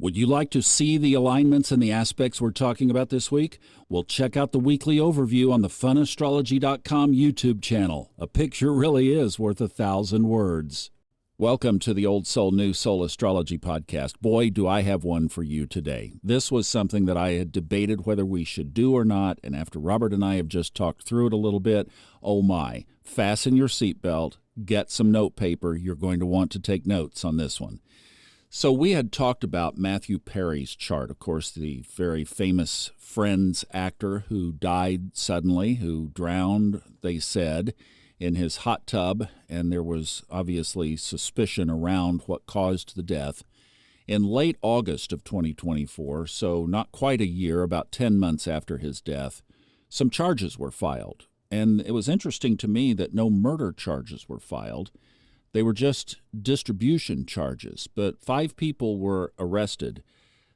Would you like to see the alignments and the aspects we're talking about this week? Well, check out the weekly overview on the funastrology.com YouTube channel. A picture really is worth 1,000 words. Welcome to the Old Soul, New Soul Astrology podcast. Boy, do I have one for you today. This was something that I had debated whether we should do or not, and after Robert and I have just talked through it a little bit, oh my, fasten your seatbelt, get some note paper. You're going to want to take notes on this one. So we had talked about Matthew Perry's chart, of course, the very famous Friends actor who died suddenly, who drowned, they said, in his hot tub, and there was obviously suspicion around what caused the death. In late August of 2024, so not quite a year, about 10 months after his death, some charges were filed. And it was interesting to me that no murder charges were filed. They were just distribution charges, but 5 people were arrested.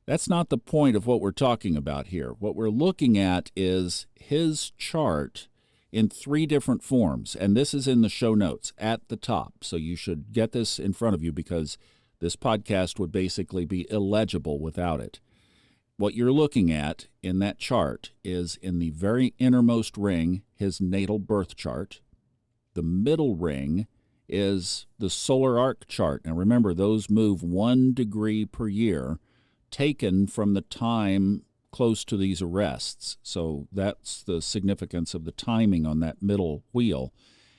That's not the point of what we're talking about here. What we're looking at is his chart in 3 different forms, and this is in the show notes at the top, so you should get this in front of you because this podcast would basically be illegible without it. What you're looking at in that chart is in the very innermost ring, his natal birth chart. The middle ring is the solar arc chart. Now remember, those move 1 degree per year, taken from the time close to these arrests. So that's the significance of the timing on that middle wheel.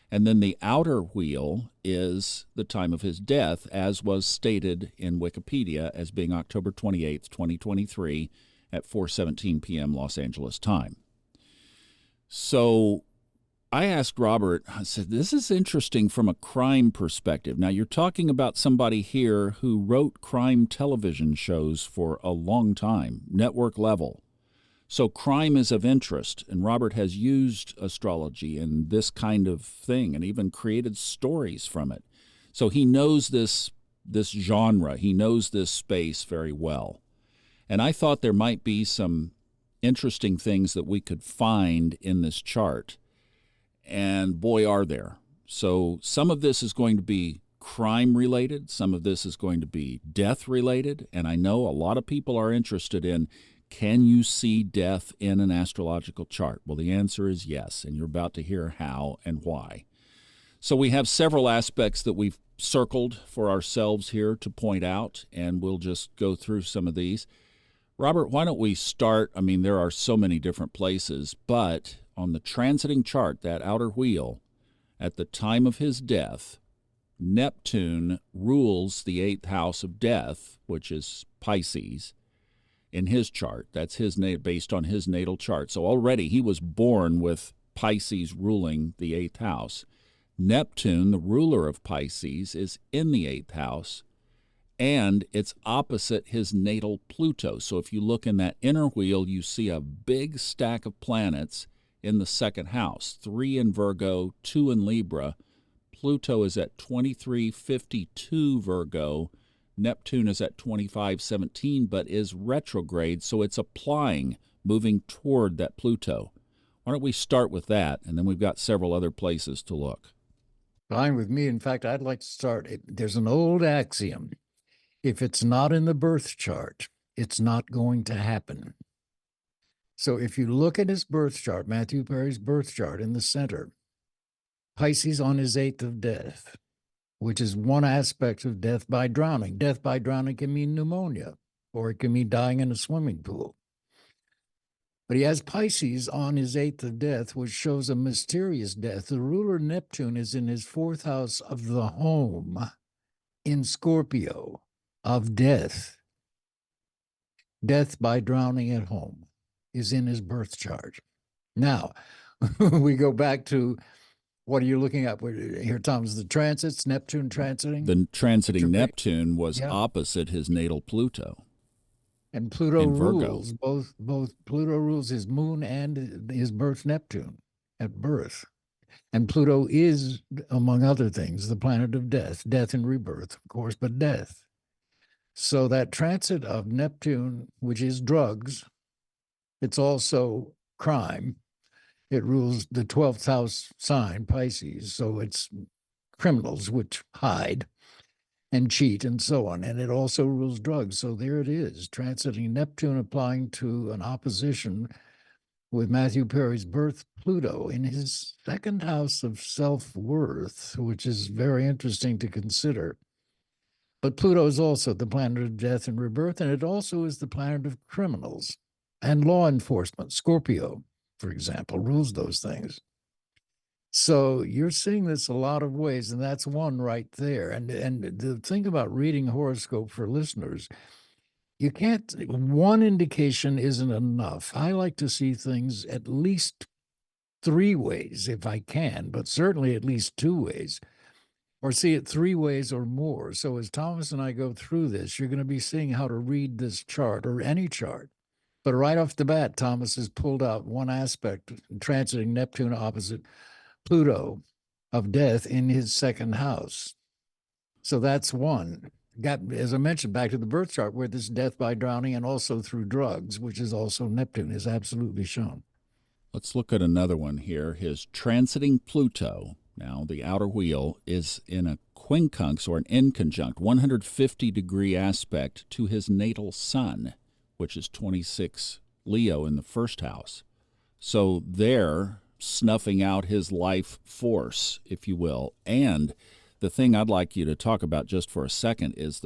And then the outer wheel is the time of his death, as was stated in Wikipedia as being October 28th, 2023 at 4:17 p.m. Los Angeles time. So I asked Robert, I said, this is interesting from a crime perspective. Now, you're talking about somebody here who wrote crime television shows for a long time, network level. So crime is of interest, and Robert has used astrology and this kind of thing and even created stories from it. So he knows this genre. He knows this space very well. And I thought there might be some interesting things that we could find in this chart. And boy, are there. So some of this is going to be crime related. Some of this is going to be death related. And I know a lot of people are interested in, can you see death in an astrological chart? Well, the answer is yes. And you're about to hear how and why. So we have several aspects that we've circled for ourselves here to point out, and we'll just go through some of these. Robert, why don't we start? I mean, there are so many different places, but on the transiting chart, that outer wheel, at the time of his death, Neptune rules the 8th house of death, which is Pisces, in his chart. That's his based on his natal chart. So already he was born with Pisces ruling the 8th house. Neptune, the ruler of Pisces, is in the 8th house, and it's opposite his natal Pluto. So if you look in that inner wheel, you see a big stack of planets in the 2nd house, 3 in Virgo, 2 in Libra. Pluto is at 2352 Virgo. Neptune is at 2517, but is retrograde, so it's applying, moving toward that Pluto. Why don't we start with that, and then we've got several other places to look. Fine with me. In fact, I'd like to start. There's an old axiom. If it's not in the birth chart, it's not going to happen. So if you look at his birth chart, Matthew Perry's birth chart in the center, Pisces on his 8th of death, which is one aspect of death by drowning. Death by drowning can mean pneumonia, or it can mean dying in a swimming pool. But he has Pisces on his 8th of death, which shows a mysterious death. The ruler Neptune is in his 4th house of the home in Scorpio of death. Death by drowning at home is in his birth chart. Now, we go back to, what are you looking at? Here comes the transits, Neptune transiting. The transiting Neptune was opposite his natal Pluto. And Pluto rules, both Pluto rules his moon and his birth Neptune at birth. And Pluto is, among other things, the planet of death and rebirth, of course, but death. So that transit of Neptune, which is drugs, it's also crime. It rules the 12th house sign, Pisces, so it's criminals which hide. and cheat and so on. And it also rules drugs. So there it is, transiting Neptune, applying to an opposition with Matthew Perry's birth Pluto in his second house of self-worth, which is very interesting to consider. But Pluto is also the planet of death and rebirth, and it also is the planet of criminals and law enforcement. Scorpio, for example, rules those things. So you're seeing this a lot of ways, and that's one right there. And the thing about reading horoscope for listeners, you can't, one indication isn't enough. I like to see things at least 3 ways if I can, but certainly at least 2 ways, or see it 3 ways or more. So as Thomas and I go through this, you're going to be seeing how to read this chart or any chart. But right off the bat, Thomas has pulled out one aspect, transiting Neptune opposite Pluto of death in his second house. So that's one. Got, as I mentioned, back to the birth chart where this death by drowning and also through drugs, which is also Neptune, is absolutely shown. Let's look at another one here. His transiting Pluto, now the outer wheel, is in a quincunx or an inconjunct, 150-degree aspect to his natal sun, which is 26 Leo in the first house. So there, snuffing out his life force, if you will. And the thing I'd like you to talk about just for a second is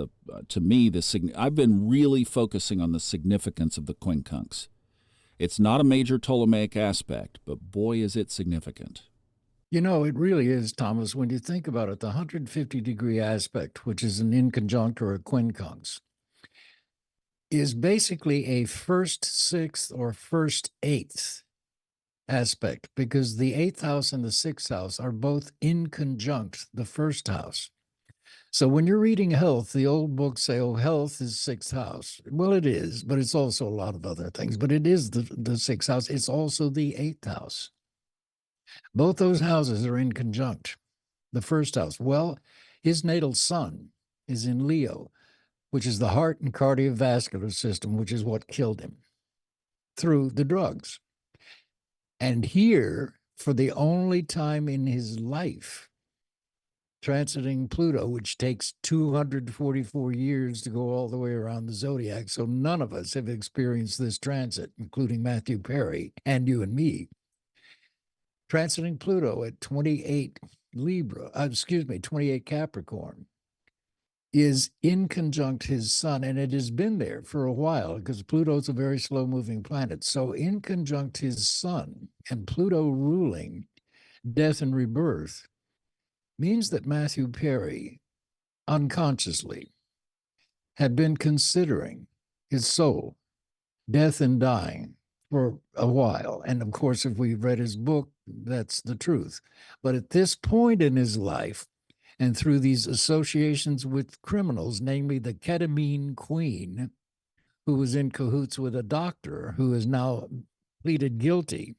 to me, I've been really focusing on the significance of the quincunx. It's not a major Ptolemaic aspect, but boy, is it significant. You know, it really is, Thomas. When you think about it, the 150-degree aspect, which is an inconjunct or a quincunx, is basically a first sixth or first eighth aspect, because the 8th house and the 6th house are both inconjunct the first house. So when you're reading health, the old books say, oh, health is 6th house. Well, it is, but it's also a lot of other things. But it is the 6th house. It's also the 8th house. Both those houses are inconjunct the first house. Well, his natal sun is in Leo, which is the heart and cardiovascular system, which is what killed him through the drugs. And here, for the only time in his life, transiting Pluto, which takes 244 years to go all the way around the zodiac. So none of us have experienced this transit, including Matthew Perry and you and me. Transiting Pluto at 28 28 Capricorn, is inconjunct his sun, and it has been there for a while because Pluto's a very slow-moving planet. So inconjunct his sun and Pluto ruling death and rebirth means that Matthew Perry unconsciously had been considering his soul, death and dying, for a while. And of course, if we've read his book, that's the truth. But at this point in his life, and through these associations with criminals, namely the ketamine queen, who was in cahoots with a doctor who has now pleaded guilty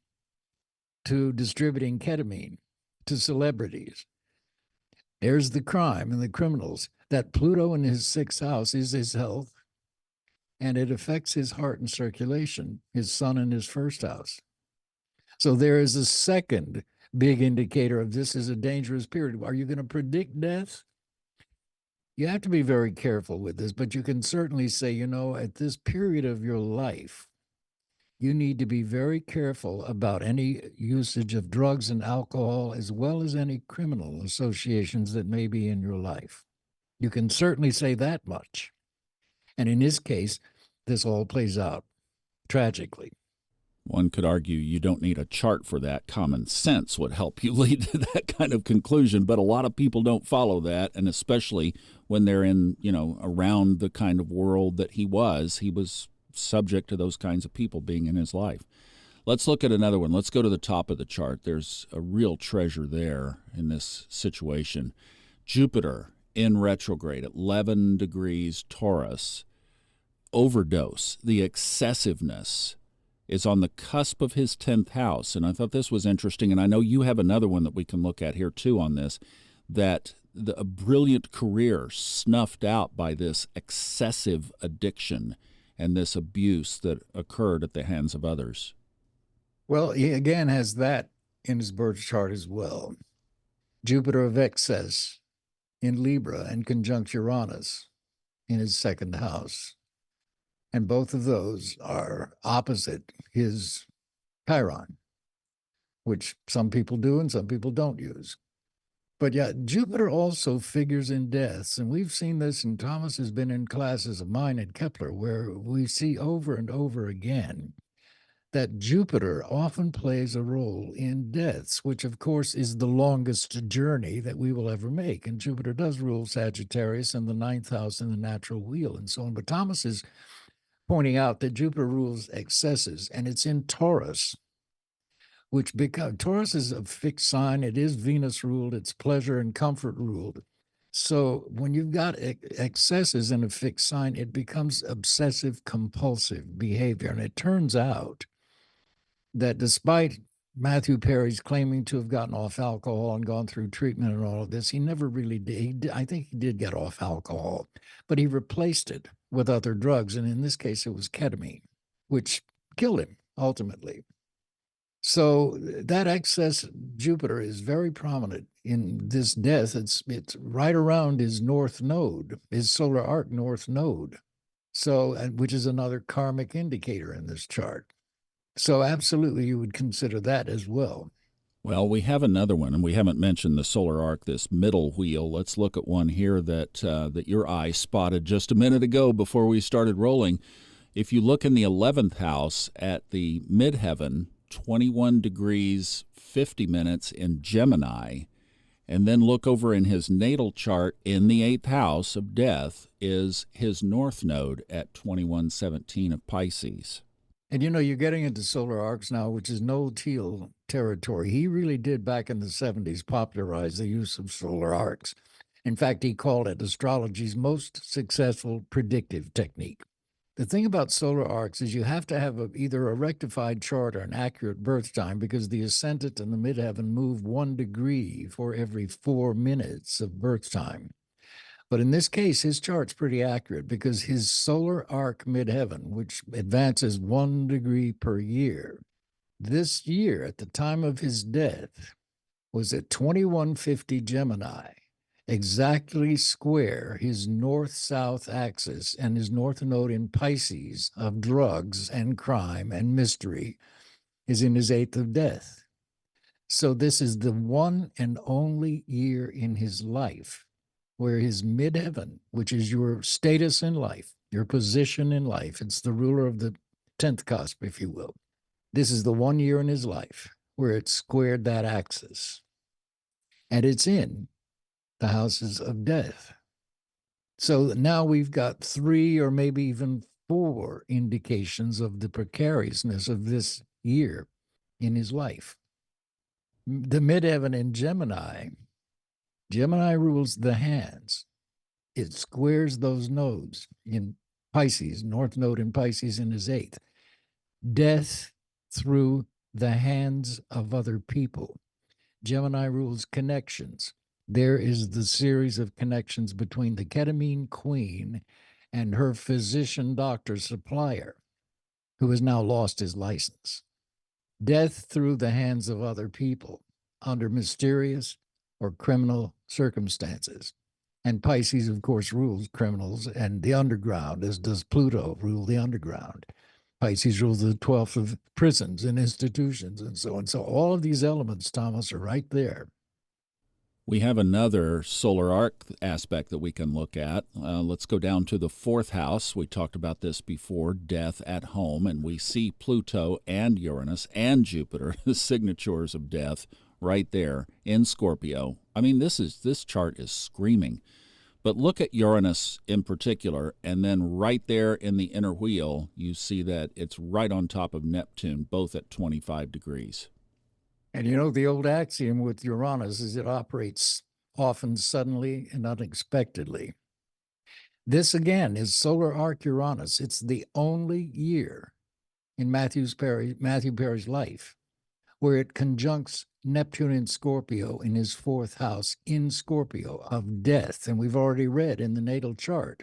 to distributing ketamine to celebrities. There's the crime and the criminals. That Pluto in his 6th house is his health, and it affects his heart and circulation, his sun in his 1st house. So there is a second big indicator of this is a dangerous period. Are you going to predict death? You have to be very careful with this, but you can certainly say, you know, at this period of your life, you need to be very careful about any usage of drugs and alcohol, as well as any criminal associations that may be in your life. You can certainly say that much. And in his case, this all plays out tragically. One could argue you don't need a chart for that. Common sense would help you lead to that kind of conclusion, but a lot of people don't follow that, and especially when they're in, around the kind of world that he was subject to those kinds of people being in his life. Let's look at another one. Let's go to the top of the chart. There's a real treasure there in this situation. Jupiter in retrograde at 11 degrees Taurus. Overdose, the excessiveness, is on the cusp of his 10th house. And I thought this was interesting, and I know you have another one that we can look at here too on this, that a brilliant career snuffed out by this excessive addiction and this abuse that occurred at the hands of others. Well, he again has that in his birth chart as well. Jupiter of excess in Libra and conjunct Uranus in his second house. And both of those are opposite his chiron, which some people do and some people don't use. But yeah, Jupiter also figures in deaths. And we've seen this, and Thomas has been in classes of mine at Kepler, where we see over and over again that Jupiter often plays a role in deaths, which of course is the longest journey that we will ever make. And Jupiter does rule Sagittarius and the ninth house in the natural wheel and so on. But Thomas is pointing out that Jupiter rules excesses, and it's in Taurus, which Taurus is a fixed sign. It is Venus ruled. It's pleasure and comfort ruled. So when you've got excesses in a fixed sign, it becomes obsessive compulsive behavior. And it turns out that despite Matthew Perry's claiming to have gotten off alcohol and gone through treatment and all of this, he never really did. I think he did get off alcohol, but he replaced it with other drugs. And in this case, it was ketamine, which killed him ultimately. So that excess Jupiter is very prominent in this death. It's right around his north node, his solar arc north node. So, which is another karmic indicator in this chart. So absolutely, you would consider that as well. Well, we have another one, and we haven't mentioned the solar arc, this middle wheel. Let's look at one here that your eye spotted just a minute ago before we started rolling. If you look in the 11th house at the midheaven, 21 degrees 50 minutes in Gemini, and then look over in his natal chart in the 8th house of death is his north node at 2117 of Pisces. And you're getting into solar arcs now, which is no teal territory. He really did back in the 70s popularize the use of solar arcs. In fact, he called it astrology's most successful predictive technique. The thing about solar arcs is you have to have either a rectified chart or an accurate birth time, because the ascendant and the midheaven move 1 degree for every 4 minutes of birth time. But in this case, his chart's pretty accurate because his solar arc midheaven, which advances 1 degree per year, this year at the time of his death was at 2150 Gemini, exactly square his north-south axis and his north node in Pisces of drugs and crime and mystery is in his 8th of death. So this is the one and only year in his life where his midheaven, which is your status in life, your position in life, it's the ruler of the 10th cusp, if you will. This is the one year in his life where it squared that axis. And it's in the houses of death. So now we've got 3 or maybe even 4 indications of the precariousness of this year in his life. The midheaven in Gemini rules the hands. It squares those nodes in Pisces, north node in Pisces in his 8th. Death through the hands of other people. Gemini rules connections. There is the series of connections between the ketamine queen and her physician doctor supplier, who has now lost his license. Death through the hands of other people under mysterious or criminal circumstances. And Pisces, of course, rules criminals and the underground, as does Pluto rule the underground. Pisces rules the 12th of prisons and institutions and so on. So all of these elements, Thomas, are right there. We have another solar arc aspect that we can look at. Let's go down to the 4th house. We talked about this before, death at home, and we see Pluto and Uranus and Jupiter, the signatures of death, right there in Scorpio. I mean, this chart is screaming. But look at Uranus in particular, and then right there in the inner wheel, you see that it's right on top of Neptune, both at 25 degrees. And the old axiom with Uranus is it operates often suddenly and unexpectedly. This, again, is solar arc Uranus. It's the only year in Matthew Perry's life where it conjuncts Neptune in Scorpio in his 4th house in Scorpio of death. And we've already read in the natal chart,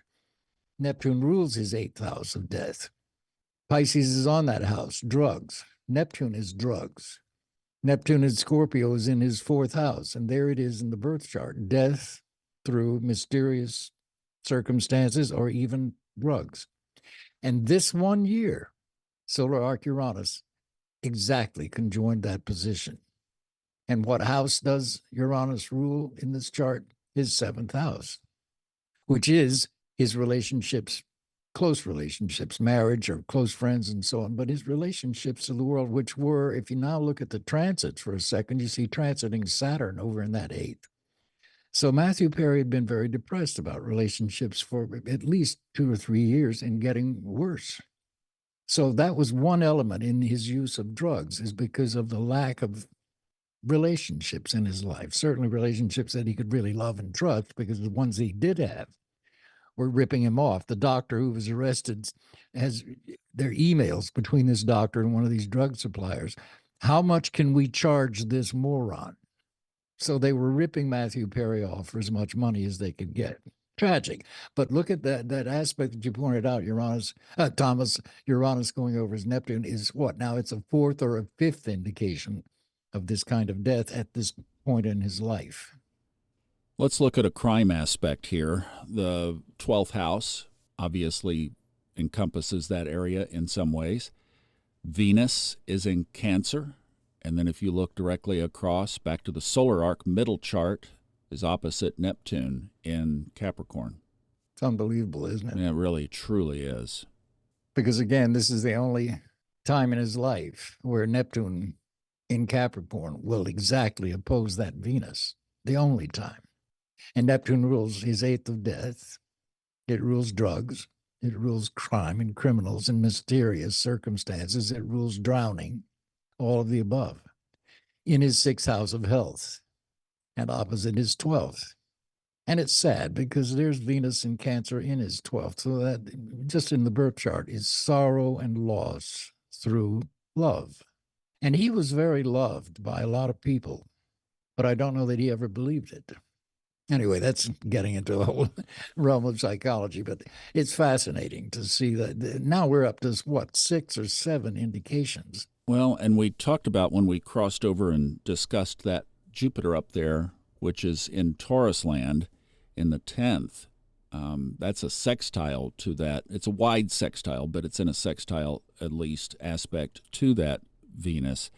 Neptune rules his 8th house of death. Pisces is on that house, drugs. Neptune is drugs. Neptune in Scorpio is in his 4th house, and there it is in the birth chart, death through mysterious circumstances or even drugs. And this one year, solar arc Uranus exactly conjoined that position. And what house does Uranus rule in this chart? His seventh house, which is his relationships, close relationships, marriage or close friends and so on, but his relationships to the world, which were, if you now look at the transits for a second, you see transiting Saturn over in that eighth. So Matthew Perry had been very depressed about relationships for at least 2 or 3 years and getting worse. So that was one element in his use of drugs, is because of the lack of relationships in his life, certainly relationships that he could really love and trust, because the ones he did have were ripping him off. The doctor who was arrested has their emails between this doctor and one of these drug suppliers. How much can we charge this moron? So they were ripping Matthew Perry off for as much money as they could get. Tragic. But look at that aspect that you pointed out, Thomas, Uranus going over his Neptune is what? Now it's a fourth or a fifth indication of this kind of death at this point in his life. Let's look at a crime aspect here. The 12th house obviously encompasses that area in some ways. Venus is in Cancer. And then if you look directly across, back to the solar arc, middle chart is opposite Neptune in Capricorn. It's unbelievable, isn't it? Yeah, it really, truly is. Because again, this is the only time in his life where Neptune in Capricorn will exactly oppose that Venus. The only time. And Neptune rules his eighth of death. It rules drugs. It rules crime and criminals and mysterious circumstances. It rules drowning. All of the above, in his sixth house of health and opposite his 12th. And it's sad because there's Venus in Cancer in his 12th. So that just in the birth chart is sorrow and loss through love. And he was very loved by a lot of people, but I don't know that he ever believed it. Anyway, that's getting into a whole realm of psychology, but it's fascinating to see that now we're up to, what, 6 or 7 indications. Well, and we talked about when we crossed over and discussed that Jupiter up there, which is in Taurus land in the 10th. That's a sextile to that. It's a wide sextile, but it's in a sextile, at least, aspect to that Venus.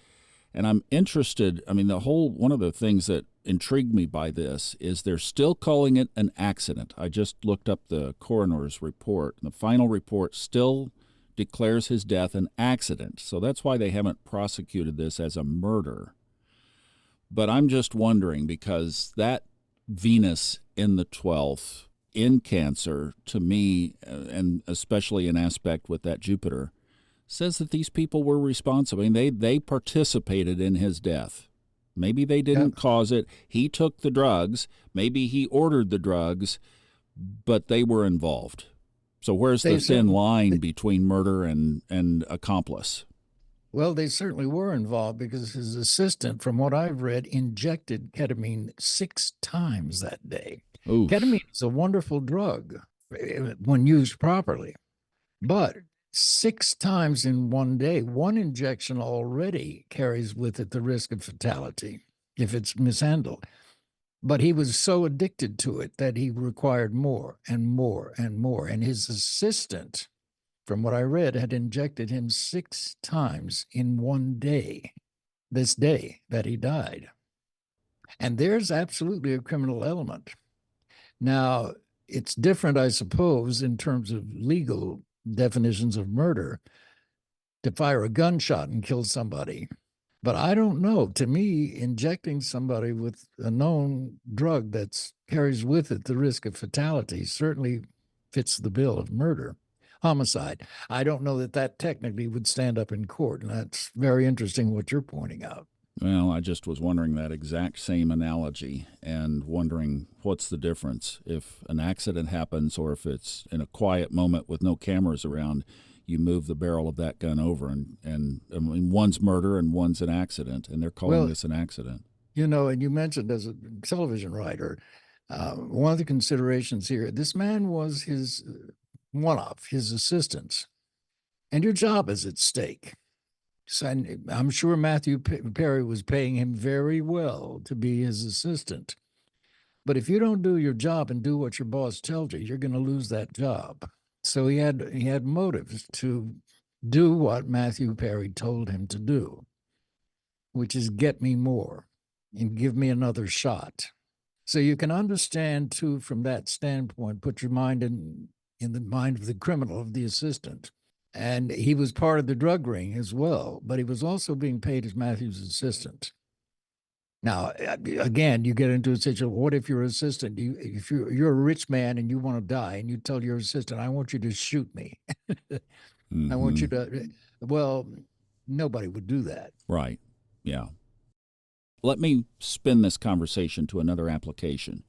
And I'm interested, one of the things that intrigued me by this is they're still calling it an accident. I just looked up the coroner's report, and the final report still declares his death an accident. So that's why they haven't prosecuted this as a murder. But I'm just wondering, because that Venus in the 12th in Cancer, to me, and especially an aspect with that Jupiter, says that these people were responsible. They participated in his death. Maybe they didn't cause it. He took the drugs. Maybe he ordered the drugs, but they were involved. So where's the thin line between murder and accomplice? Well, they certainly were involved because his assistant, from what I've read, injected ketamine 6 times that day. Oof. Ketamine is a wonderful drug when used properly, but 6 times in one day, one injection already carries with it the risk of fatality if it's mishandled. But he was so addicted to it that he required more and more and more. And his assistant, from what I read, had injected him 6 times in one day, this day that he died. And there's absolutely a criminal element. Now, it's different, I suppose, in terms of legal definitions of murder to fire a gunshot and kill somebody. But I don't know. To me, injecting somebody with a known drug that carries with it the risk of fatality certainly fits the bill of murder, homicide. I don't know that technically would stand up in court, and that's very interesting what you're pointing out. Well, I just was wondering that exact same analogy and wondering what's the difference if an accident happens or if it's in a quiet moment with no cameras around. You move the barrel of that gun over, and one's murder and one's an accident, and they're calling this an accident. And you mentioned as a television writer, one of the considerations here, this man was one of his assistants, and your job is at stake. So I'm sure Matthew Perry was paying him very well to be his assistant. But if you don't do your job and do what your boss tells you, you're going to lose that job. So he had motives to do what Matthew Perry told him to do, which is get me more and give me another shot. So you can understand, too, from that standpoint, put your mind in the mind of the criminal, of the assistant. And he was part of the drug ring as well, but he was also being paid as Matthew's assistant. Now, again, you get into a situation, what if your assistant, if you're a rich man and you want to die and you tell your assistant, I want you to shoot me. I want you to, well, nobody would do that. Right. Yeah. Let me spin this conversation to another application.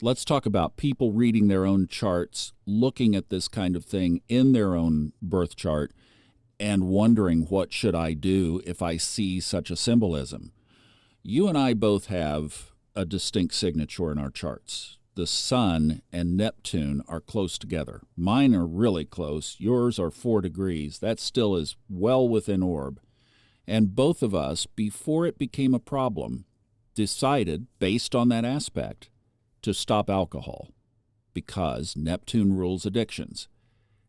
Let's talk about people reading their own charts, looking at this kind of thing in their own birth chart, and wondering, what should I do if I see such a symbolism? You and I both have a distinct signature in our charts. The Sun and Neptune are close together. Mine are really close. Yours are 4 degrees. That still is well within orb. And both of us, before it became a problem, decided, based on that aspect, to stop alcohol because Neptune rules addictions.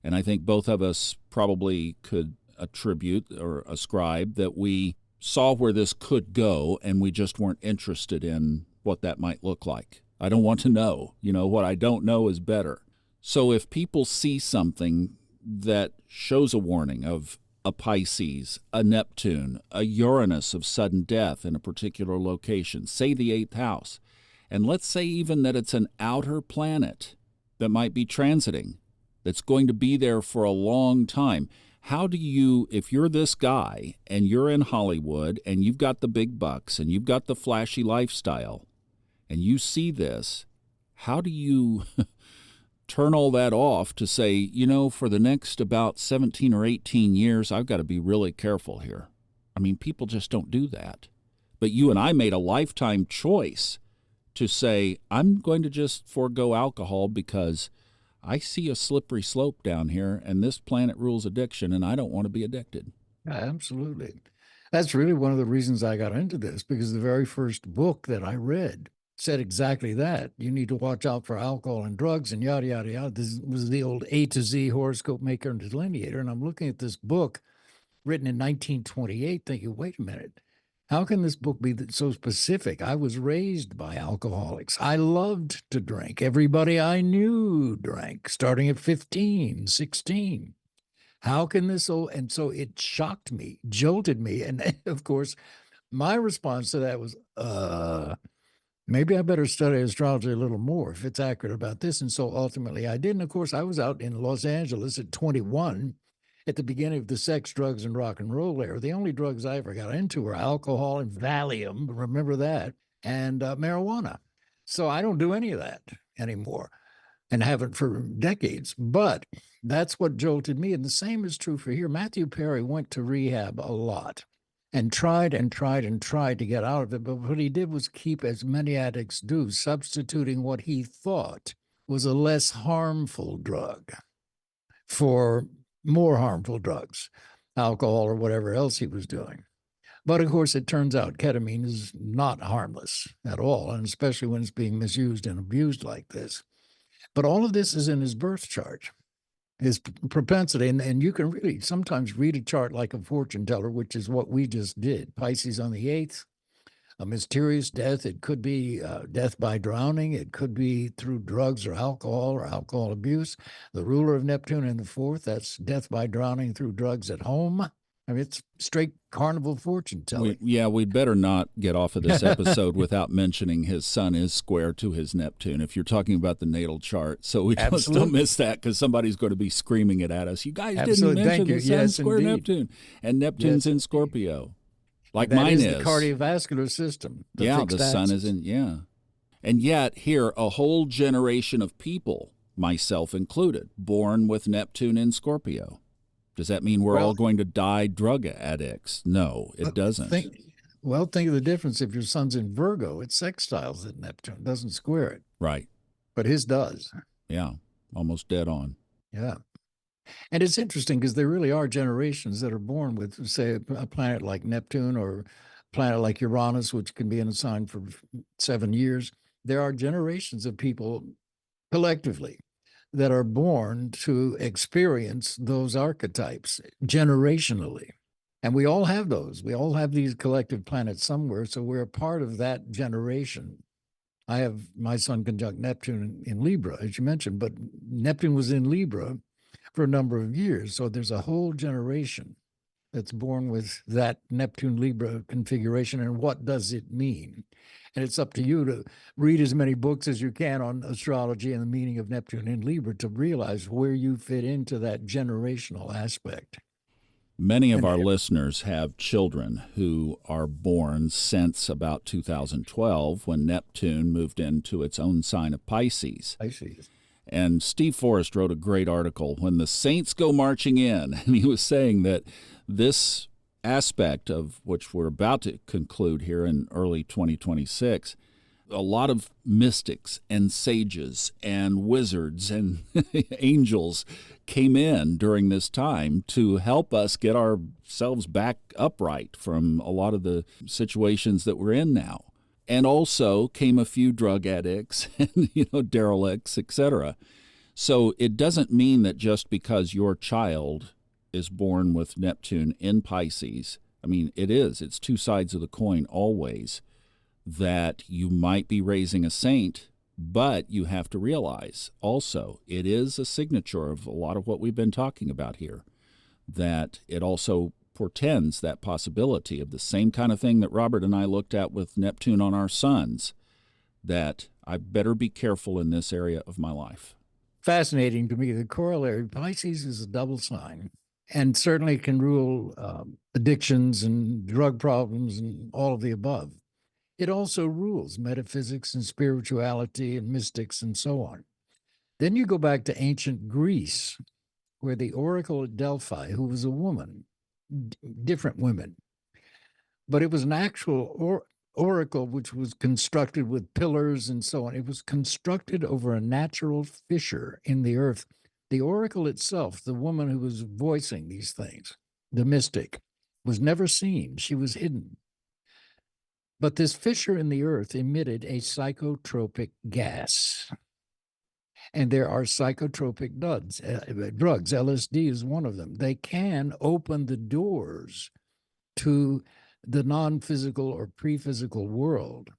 And I think both of us probably could attribute or ascribe that we saw where this could go and we just weren't interested in what that might look like. I don't want to know. What I don't know is better. So if people see something that shows a warning of a Pisces, a Neptune, a Uranus of sudden death in a particular location, say the 8th house, and let's say even that it's an outer planet that might be transiting, that's going to be there for a long time. How do you, if you're this guy and you're in Hollywood and you've got the big bucks and you've got the flashy lifestyle and you see this, how do you turn all that off to say, for the next about 17 or 18 years, I've got to be really careful here? I mean, people just don't do that. But you and I made a lifetime choice to say, I'm going to just forego alcohol because I see a slippery slope down here, and this planet rules addiction, and I don't want to be addicted. Absolutely. That's really one of the reasons I got into this, because the very first book that I read said exactly that. You need to watch out for alcohol and drugs and yada, yada, yada. This was the old A to Z horoscope maker and delineator. And I'm looking at this book written in 1928 thinking, wait a minute. How can this book be so specific? I was raised by alcoholics. I loved to drink. Everybody I knew drank, starting at 15, 16. How can this? And so it shocked me, jolted me. And of course, my response to that was, maybe I better study astrology a little more if it's accurate about this. And so ultimately I did. And of course, I was out in Los Angeles at 21. At the beginning of the sex, drugs, and rock and roll era. The only drugs I ever got into were alcohol and Valium, remember that, and marijuana. So I don't do any of that anymore and haven't for decades. But that's what jolted me. And the same is true for here. Matthew Perry went to rehab a lot and tried and tried and tried to get out of it. But what he did was keep, as many addicts do, substituting what he thought was a less harmful drug for more harmful drugs, alcohol or whatever else he was doing. But of course, it turns out ketamine is not harmless at all, and especially when it's being misused and abused like this. But all of this is in his birth chart, his propensity. And you can really sometimes read a chart like a fortune teller, which is what we just did. Pisces on the 8th, a mysterious death. It could be death by drowning. It could be through drugs or alcohol abuse. The ruler of Neptune in the 4th, that's death by drowning through drugs at home. I mean, it's straight carnival fortune telling. We'd better not get off of this episode without mentioning his sun is square to his Neptune, if you're talking about the natal chart. So we just don't miss that, because somebody's going to be screaming it at us. You guys didn't mention the sun square indeed. Neptune. And Neptune's in Scorpio. Like mine is. The cardiovascular system. The sun is in, And yet here, a whole generation of people, myself included, born with Neptune in Scorpio. Does that mean we're all going to die drug addicts? No, it doesn't. Think of the difference. If your sun's in Virgo, it sextiles at Neptune. It doesn't square it. Right. But his does. Yeah, almost dead on. Yeah. And it's interesting because there really are generations that are born with, say, a planet like Neptune or a planet like Uranus, which can be in a sign for 7 years. there are generations of people collectively that are born to experience those archetypes generationally. And we all have those. We all have these collective planets somewhere. So we're a part of that generation. I have my sun conjunct Neptune in Libra, as you mentioned, but Neptune was in Libra for a number of years. So there's a whole generation that's born with that Neptune Libra configuration. And what does it mean? And it's up to you to read as many books as you can on astrology and the meaning of Neptune in Libra to realize where you fit into that generational aspect. Many of our listeners have children who are born since about 2012 when Neptune moved into its own sign of Pisces. And Steve Forrest wrote a great article, When the Saints Go Marching In, and he was saying that this aspect of which we're about to conclude here in early 2026, a lot of mystics and sages and wizards and angels came in during this time to help us get ourselves back upright from a lot of the situations that we're in now. And also came a few drug addicts and, derelicts, etc. So it doesn't mean that just because your child is born with Neptune in Pisces, I mean, it's two sides of the coin always, that you might be raising a saint, but you have to realize also it is a signature of a lot of what we've been talking about here, that it also portends that possibility of the same kind of thing that Robert and I looked at with Neptune on our sons, that I better be careful in this area of my life. Fascinating to me. The corollary, Pisces is a double sign and certainly can rule addictions and drug problems and all of the above. It also rules metaphysics and spirituality and mystics and so on. Then you go back to ancient Greece, where the oracle at Delphi, who was a woman, different women, but it was an actual oracle which was constructed with pillars and so on. It was constructed over a natural fissure in the earth. The oracle itself, the woman who was voicing these things, the mystic, was never seen. She was hidden. But this fissure in the earth emitted a psychotropic gas. And there are psychotropic drugs. LSD is one of them. They can open the doors to the non-physical or pre-physical world.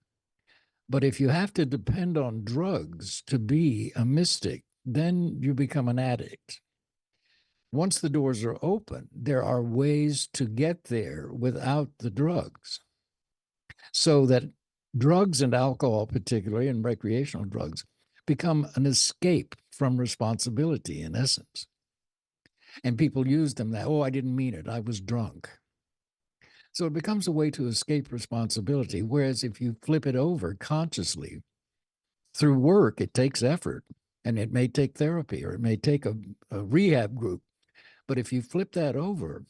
But if you have to depend on drugs to be a mystic, then you become an addict. Once the doors are open, there are ways to get there without the drugs. So that drugs and alcohol, particularly, and recreational drugs, become an escape from responsibility, in essence. And people use them that, I didn't mean it, I was drunk. So it becomes a way to escape responsibility, whereas if you flip it over consciously, through work, it takes effort, and it may take therapy, or it may take a rehab group. But if you flip that over,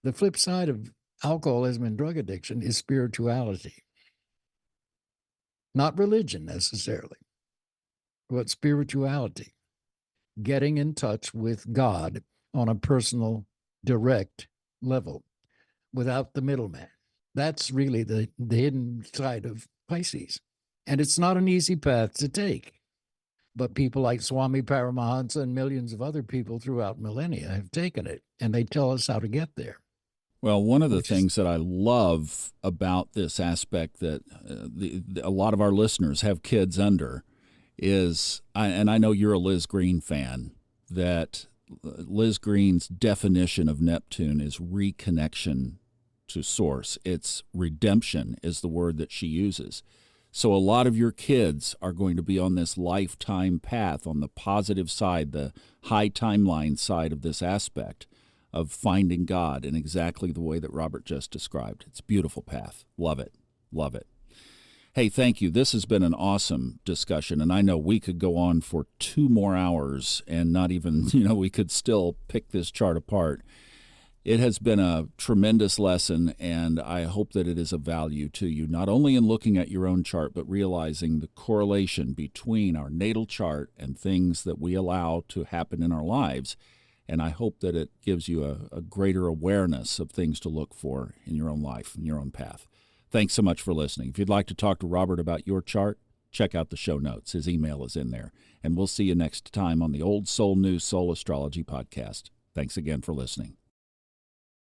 the flip side of alcoholism and drug addiction is spirituality. Not religion necessarily, but spirituality. Getting in touch with God on a personal, direct level without the middleman. That's really the hidden side of Pisces. And it's not an easy path to take. But people like Swami Paramahansa and millions of other people throughout millennia have taken it, and they tell us how to get there. Well, one of the things that I love about this aspect that a lot of our listeners have kids under is, and I know you're a Liz Green fan, that Liz Green's definition of Neptune is reconnection to source. It's redemption is the word that she uses. So a lot of your kids are going to be on this lifetime path on the positive side, the high timeline side of this aspect of finding God in exactly the way that Robert just described. It's a beautiful path. Love it. Love it. Hey, thank you. This has been an awesome discussion, and I know we could go on for 2 more hours and not even, we could still pick this chart apart. It has been a tremendous lesson, and I hope that it is of value to you, not only in looking at your own chart, but realizing the correlation between our natal chart and things that we allow to happen in our lives. And I hope that it gives you a greater awareness of things to look for in your own life, in your own path. Thanks so much for listening. If you'd like to talk to Robert about your chart, check out the show notes. His email is in there. And we'll see you next time on the Old Soul, New Soul Astrology podcast. Thanks again for listening.